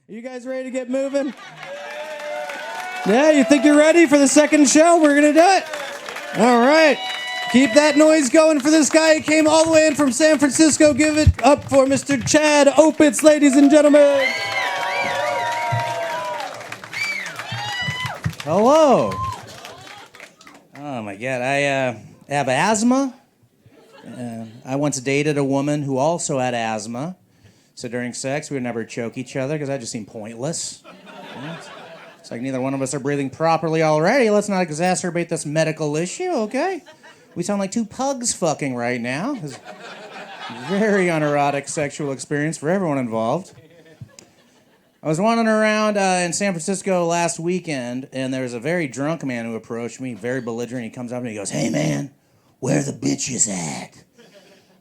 Are you guys ready to get moving? Yeah, you think you're ready for the second show? We're going to do it. All right. Keep that noise going for this guy. He came all the way in from San Francisco. Give it up for Mr. Chad Opitz, ladies and gentlemen. Hello. Oh, my God. I have asthma. I once dated a woman who also had asthma. So during sex, we would never choke each other because that just seemed pointless. It's like neither one of us are breathing properly already. Let's not exacerbate this medical issue, okay? We sound like two pugs fucking right now. It's a very unerotic sexual experience for everyone involved. I was wandering around in San Francisco last weekend, and there was a very drunk man who approached me, very belligerent. He comes up and he goes, "Hey, man, where the bitches at?"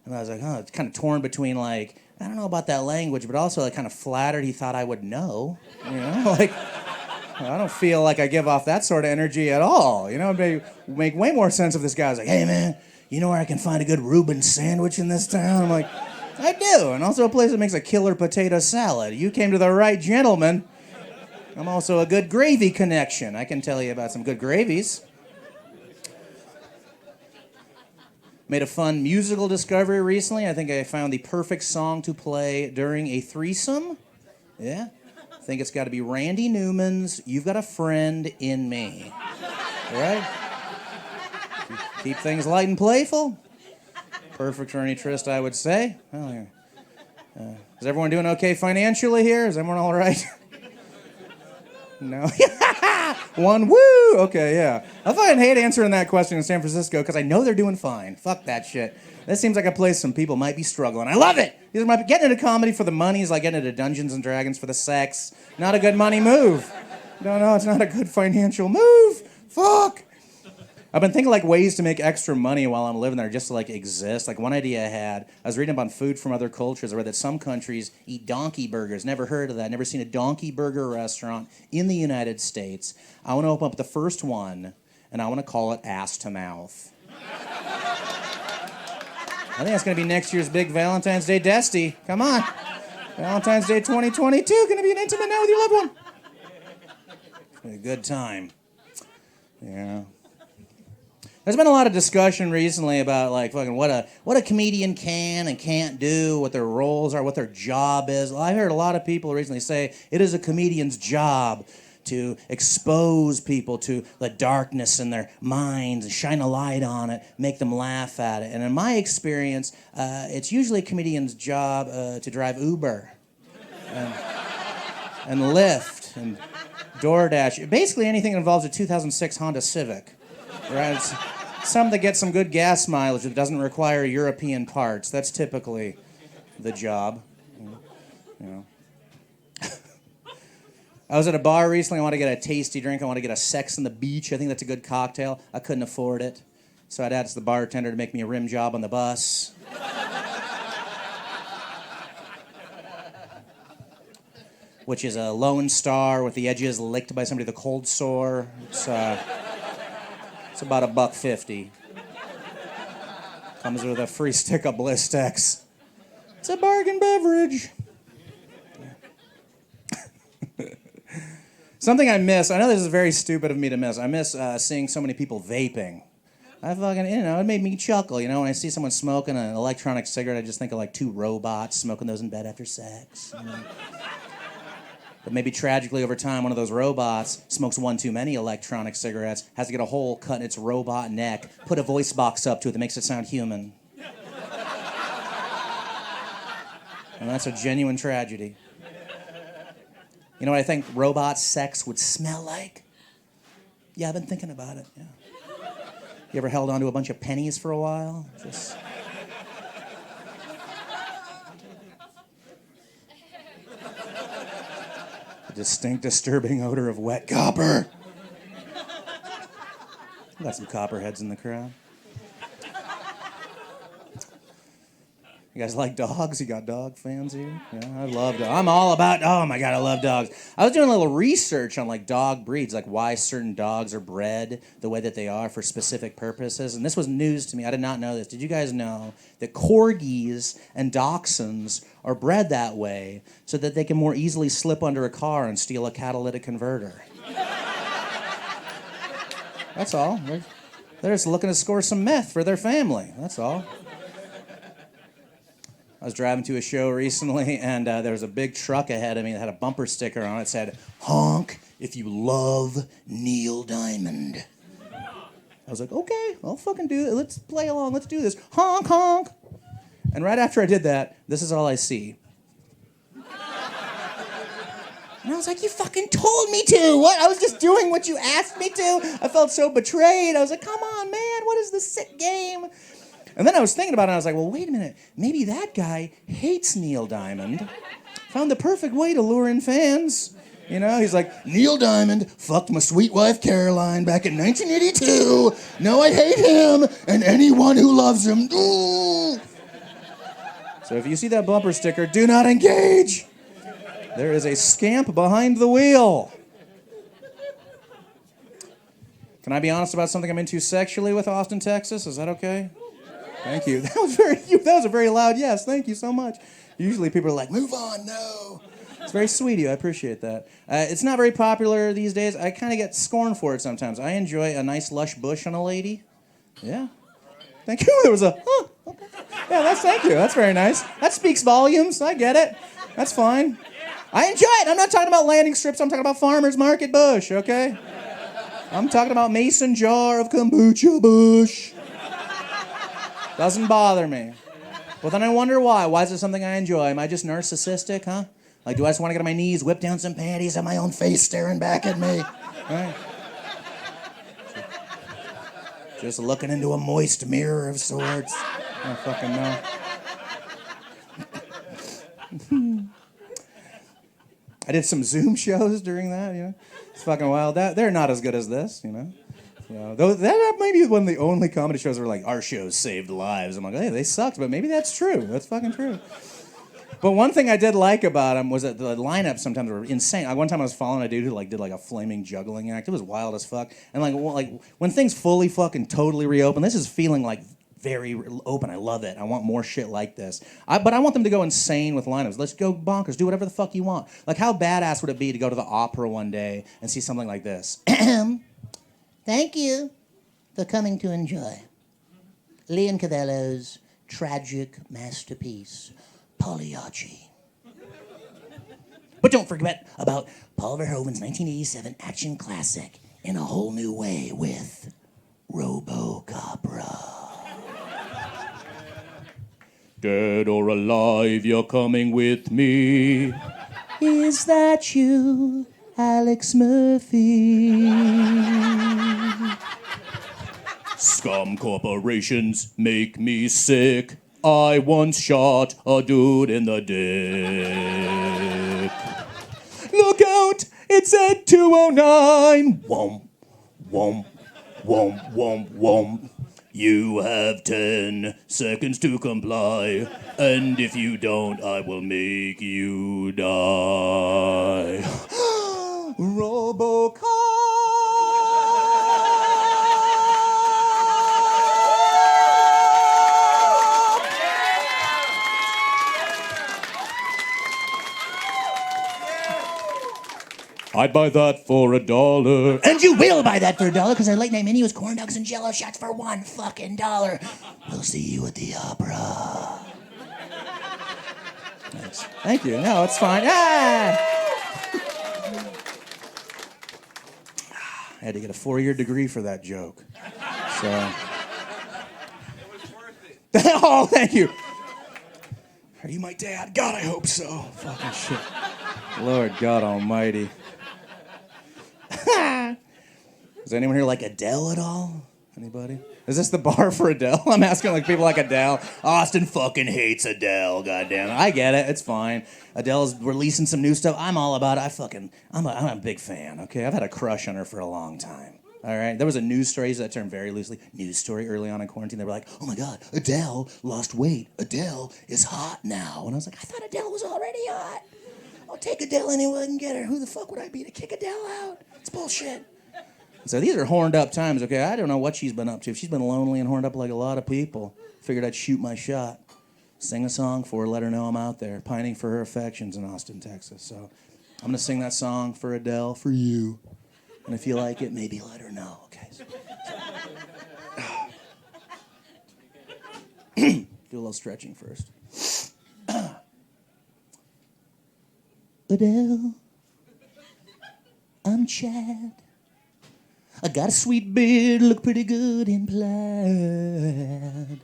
And I was like, oh, it's kind of torn between, like, I don't know about that language, but also like kind of flattered he thought I would know. You know, like, I don't feel like I give off that sort of energy at all. You know, it'd make way more sense if this guy was like, "Hey, man, you know where I can find a good Reuben sandwich in this town?" I'm like, I do, and also a place that makes a killer potato salad. You came to the right gentleman. I'm also a good gravy connection. I can tell you about some good gravies. Made a fun musical discovery recently. I think I found the perfect song to play during a threesome. Yeah. I think it's got to be Randy Newman's "You've Got a Friend in Me." All right? Keep things light and playful. Perfect for any tryst, I would say. Well, is everyone doing okay financially here? Is everyone all right? No? One, woo! Okay, yeah. I fucking hate answering that question in San Francisco because I know they're doing fine. Fuck that shit. This seems like a place some people might be struggling. I love it! Getting into comedy for the money is like getting into Dungeons and Dragons for the sex. Not a good money move. No, it's not a good financial move. Fuck! I've been thinking like ways to make extra money while I'm living there just to like exist. Like one idea I had, I was reading about food from other cultures. I read that some countries eat donkey burgers. Never heard of that. Never seen a donkey burger restaurant in the United States. I want to open up the first one, and I want to call it Ass to Mouth. I think that's going to be next year's big Valentine's Day desty. Come on. Valentine's Day 2022, going to be an intimate night with your loved one. It's going to be a good time. Yeah. There's been a lot of discussion recently about like fucking what a comedian can and can't do, what their roles are, what their job is. Well, I heard a lot of people recently say it is a comedian's job to expose people to the darkness in their minds and shine a light on it, make them laugh at it. And in my experience, it's usually a comedian's job to drive Uber and Lyft and DoorDash. Basically anything that involves a 2006 Honda Civic. Right? It's something that gets some good gas mileage that doesn't require European parts. That's typically the job. You know. I was at a bar recently. I want to get a tasty drink. I want to get a Sex on the Beach. I think that's a good cocktail. I couldn't afford it. So I'd ask the bartender to make me a rim job on the bus. Which is a Lone Star with the edges licked by somebody with a cold sore. It's about $1.50. Comes with a free stick of Blistex. It's a bargain beverage. Something I miss, I know this is very stupid of me to miss, I miss seeing so many people vaping. I fucking, it made me chuckle, when I see someone smoking an electronic cigarette, I just think of like two robots smoking those in bed after sex. But maybe tragically over time, one of those robots smokes one too many electronic cigarettes, has to get a hole cut in its robot neck, put a voice box up to it that makes it sound human. And that's a genuine tragedy. You know what I think robot sex would smell like? Yeah, I've been thinking about it, yeah. You ever held onto a bunch of pennies for a while? Just... distinct, disturbing odor of wet copper. Got some copperheads in the crowd. You guys like dogs? You got dog fans here? Yeah, I love dogs. I'm all about, oh my God, I love dogs. I was doing a little research on like dog breeds, like why certain dogs are bred the way that they are for specific purposes. And this was news to me. I did not know this. Did you guys know that corgis and dachshunds are bred that way so that they can more easily slip under a car and steal a catalytic converter? That's all. They're just looking to score some meth for their family. That's all. I was driving to a show recently, and there was a big truck ahead of me that had a bumper sticker on it that said, "Honk if you love Neil Diamond." I was like, okay, I'll fucking do it. Let's play along. Let's do this. Honk, honk. And right after I did that, this is all I see. And I was like, you fucking told me to. What? I was just doing what you asked me to. I felt so betrayed. I was like, come on, man. What is this sick game? And then I was thinking about it, and I was like, well, wait a minute. Maybe that guy hates Neil Diamond. Found the perfect way to lure in fans. You know, he's like, Neil Diamond fucked my sweet wife Caroline back in 1982. Now I hate him and anyone who loves him. Ooh. So if you see that bumper sticker, do not engage. There is a scamp behind the wheel. Can I be honest about something I'm into sexually with Austin, Texas? Is that okay? Thank you. That was a very loud yes. Thank you so much. Usually people are like, move on, no. It's very sweet of you. I appreciate that. It's not very popular these days. I kind of get scorned for it sometimes. I enjoy a nice lush bush on a lady. Yeah. Thank you. There was a, huh, okay. Yeah, thank you. That's very nice. That speaks volumes. I get it. That's fine. I enjoy it. I'm not talking about landing strips. I'm talking about farmer's market bush, okay? I'm talking about mason jar of kombucha bush. Doesn't bother me. But then I wonder why. Why is it something I enjoy? Am I just narcissistic, huh? Like, do I just want to get on my knees, whip down some panties, have my own face staring back at me? Right? Just looking into a moist mirror of sorts. I don't fucking know. I did some Zoom shows during that, you know? It's fucking wild. They're not as good as this, you know? Though that might be one of the only comedy shows where like our shows saved lives. I'm like, hey, they sucked, but maybe that's true. That's fucking true. But one thing I did like about them was that the lineups sometimes were insane. One time I was following a dude who like did like a flaming juggling act. It was wild as fuck. And like when things fully fucking totally reopen, this is feeling like very open. I love it. I want more shit like this. But I want them to go insane with lineups. Let's go bonkers. Do whatever the fuck you want. Like how badass would it be to go to the opera one day and see something like this? Thank you for coming to enjoy Leon Cavello's tragic masterpiece, Pagliacci. But don't forget about Paul Verhoeven's 1987 action classic, In a Whole New Way with Robocopra. Dead or alive, you're coming with me. Is that you, Alex Murphy? Scum corporations make me sick. I once shot a dude in the dick. Look out, it said 209. Womp, womp, womp, womp, womp. You have 10 seconds to comply, and if you don't, I will make you die. Robocop. I'd buy that for $1. And you will buy that for $1 because our late night menu is corn dogs and jello shots for $1 fucking dollar. We'll see you at the opera. Thanks. Thank you. No, it's fine. Ah! I had to get a 4-year degree for that joke. So. It was worth it. Oh, thank you. Are you my dad? God, I hope so. Fucking shit. Lord God Almighty. Does anyone here like Adele at all? Anybody? Is this the bar for Adele? I'm asking like people like Adele. Austin fucking hates Adele, goddamn. I get it, it's fine. Adele's releasing some new stuff. I'm all about it. I'm a big fan, okay? I've had a crush on her for a long time. All right. There was a news story, I use that term very loosely, news story early on in quarantine. They were like, oh my God, Adele lost weight. Adele is hot now. And I was like, I thought Adele was already hot. I'll take Adele anywhere I can get her. Who the fuck would I be to kick Adele out? It's bullshit. So these are horned up times, okay? I don't know what she's been up to. If she's been lonely and horned up like a lot of people, figured I'd shoot my shot. Sing a song for her, let her know I'm out there, pining for her affections in Austin, Texas. So I'm going to sing that song for Adele, for you. And if you like it, maybe let her know, okay? Do a little stretching first. Adele, I'm Chad. I got a sweet beard, look pretty good in plaid.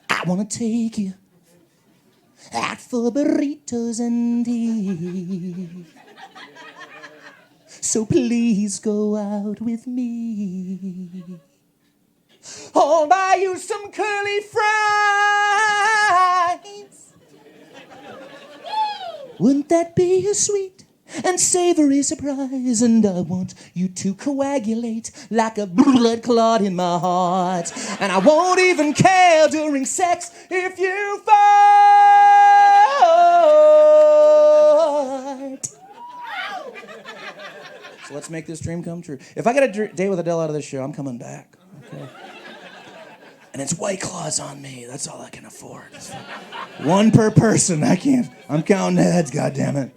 I wanna take you out for burritos and tea. So please go out with me. I'll buy you some curly fries. Wouldn't that be a sweet and savory surprise? And I want you to coagulate like a blood clot in my heart. And I won't even care during sex if you fart. So let's make this dream come true. If I get a date with Adele out of this show, I'm coming back. Okay? And it's White Claws on me. That's all I can afford. One per person. I'm counting heads, goddammit.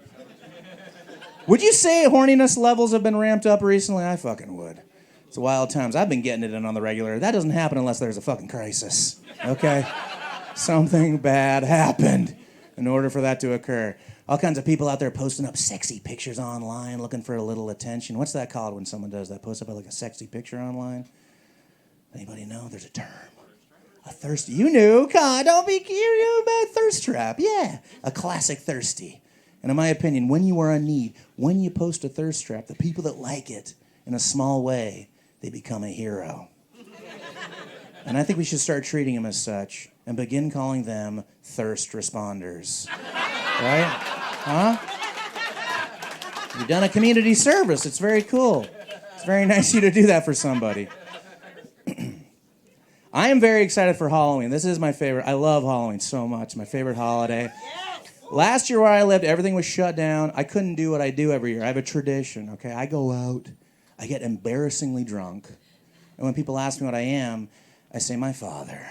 Would you say horniness levels have been ramped up recently? I fucking would. It's wild times. I've been getting it in on the regular. That doesn't happen unless there's a fucking crisis. Okay? Something bad happened in order for that to occur. All kinds of people out there posting up sexy pictures online, looking for a little attention. What's that called when someone does that? Post up like a sexy picture online? Anybody know? There's a term. A thirsty. You knew. God, don't be you bad thirst trap. Yeah. A classic thirsty. And in my opinion, when you are in need, when you post a thirst trap, the people that like it in a small way, they become a hero. And I think we should start treating them as such and begin calling them thirst responders. Right? Huh? You've done a community service. It's very cool. It's very nice of you to do that for somebody. I am very excited for Halloween. This is my favorite. I love Halloween so much. My favorite holiday. Last year where I lived, everything was shut down. I couldn't do what I do every year. I have a tradition, okay? I go out. I get embarrassingly drunk. And when people ask me what I am, I say, my father.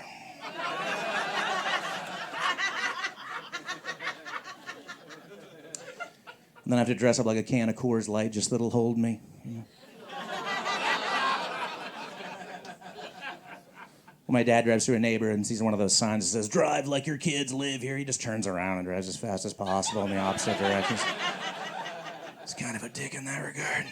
And then I have to dress up like a can of Coors Light just that'll hold me. You know? When my dad drives through a neighbor and sees one of those signs that says, drive like your kids live here, he just turns around and drives as fast as possible in the opposite direction. He's kind of a dick in that regard.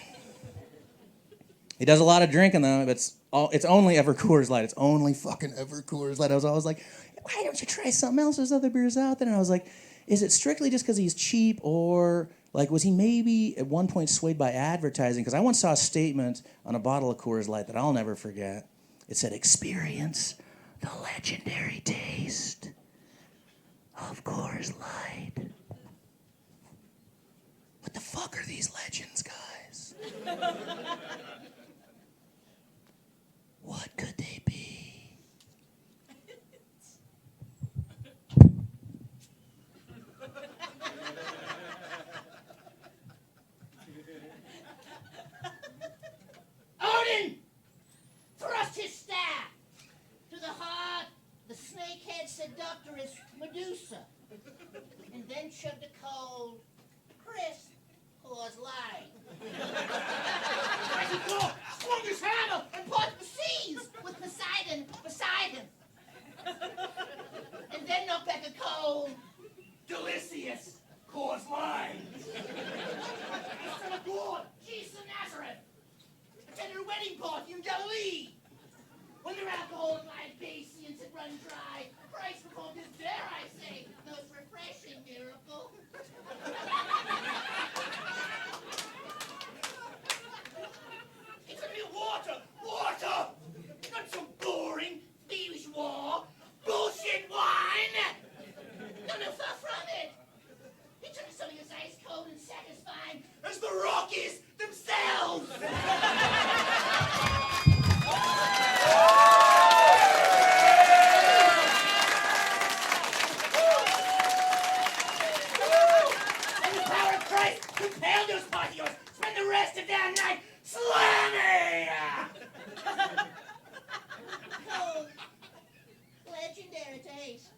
He does a lot of drinking, though. It's only ever Coors Light. It's only fucking ever Coors Light. I was always like, why don't you try something else? There's other beers out there. And I was like, is it strictly just because he's cheap, or like was he maybe at one point swayed by advertising? Because I once saw a statement on a bottle of Coors Light that I'll never forget. It said, experience the legendary taste of Coors Light. What the fuck are these legends, guys? What could they be? Odin thrust his staff to the heart of the snakehead seductress Medusa, and then shoved a cold, crisp Coors Light. boys, compel those partios. Spend the rest of that night slamming. Oh, legendary taste.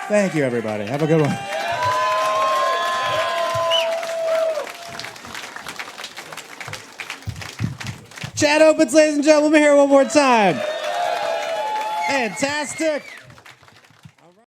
Thank you, everybody. Have a good one. Chad Opitz, ladies and gentlemen, here one more time. Fantastic.